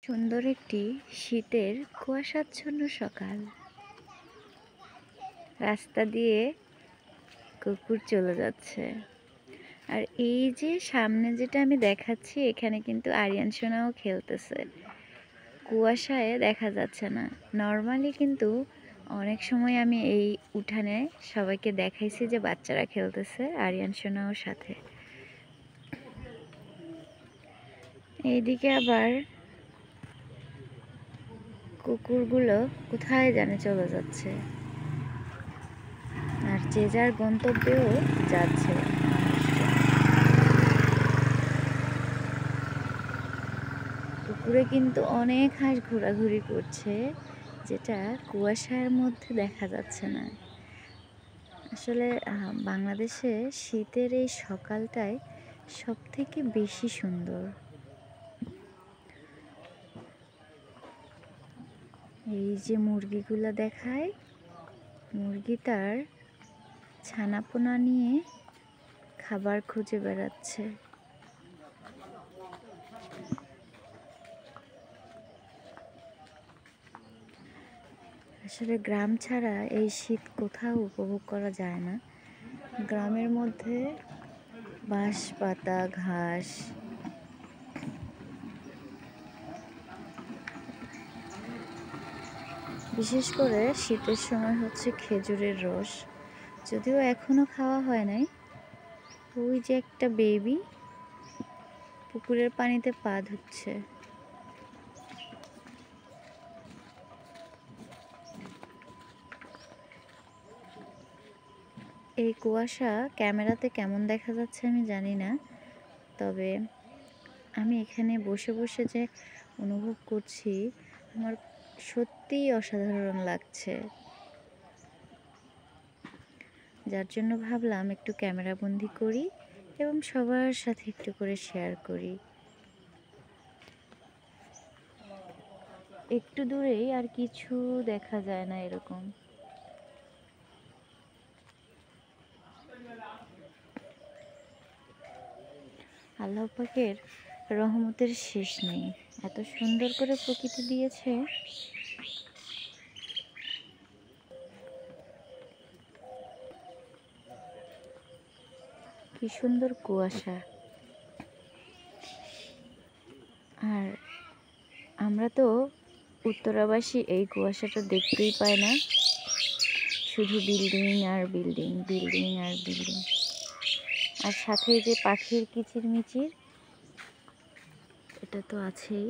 সুন্দর একটি শীতের কুয়াশাচ্ছন্ন সকাল। রাস্তা দিয়ে কুকুর চলে যাচ্ছে। আর এই যে সামনে যেটা আমি দেখাচ্ছি, এখানে কিন্তু আরিয়ান সোনাও খেলতেছে। কুয়াশায় দেখা যাচ্ছে না। নর্মালি কিন্তু অনেক সময় আমি এই উঠানে সবাইকে দেখাইছি যে বাচ্চারা খেলতেছে আরিয়ান সোনাও সাথে। এইদিকে আবার কুকুরগুলো কোথায় জানে চলে যাচ্ছে, আর যে যার গন্তব্যেও যাচ্ছে। পুকুরে কিন্তু অনেক হাঁস ঘোরাঘুরি করছে, যেটা কুয়াশার মধ্যে দেখা যাচ্ছে না। আসলে বাংলাদেশে শীতের এই সকালটাই সব থেকে বেশি সুন্দর। এই যে মুরগিগুলো দেখায়, মুরগি তার ছানাপোনা নিয়ে খাবার খুঁজে বেড়াচ্ছে। আসলে গ্রাম ছাড়া এই শীত কোথাও উপভোগ করা যায় না। গ্রামের মধ্যে বাঁশ পাতা, ঘাস, বিশেষ করে শীতের সময় হচ্ছে খেজুরের রস। যদিও এখনো খাওয়া হয় নাই। ওই যে একটা বেবি পুকুরের পানিতে পা ধুচ্ছে। এই কুয়াশা ক্যামেরাতে কেমন দেখা যাচ্ছে আমি জানি না, তবে আমি এখানে বসে বসে যে অনুভব করছি, আমার সত্যিই অসাধারণ লাগছে। যার জন্য ভাবলাম একটু ক্যামেরা বন্দি করি এবং সবার সাথে একটু করে শেয়ার করি। একটু দূরেই আর কিছু দেখা যায় না এরকম। আল্লাহ পাকের রহমতের শেষ নেই। এত সুন্দর করে প্রকৃতি দিয়েছে। কি সুন্দর কুয়াশা। আর আমরা তো উত্তরাবাসী, এই কুয়াশাটা দেখতেই পাই না। শুধু বিল্ডিং আর বিল্ডিং, বিল্ডিং আর বিল্ডিং। আর সাথে যে পাখির কিচিরমিচির, এটা তো আছেই।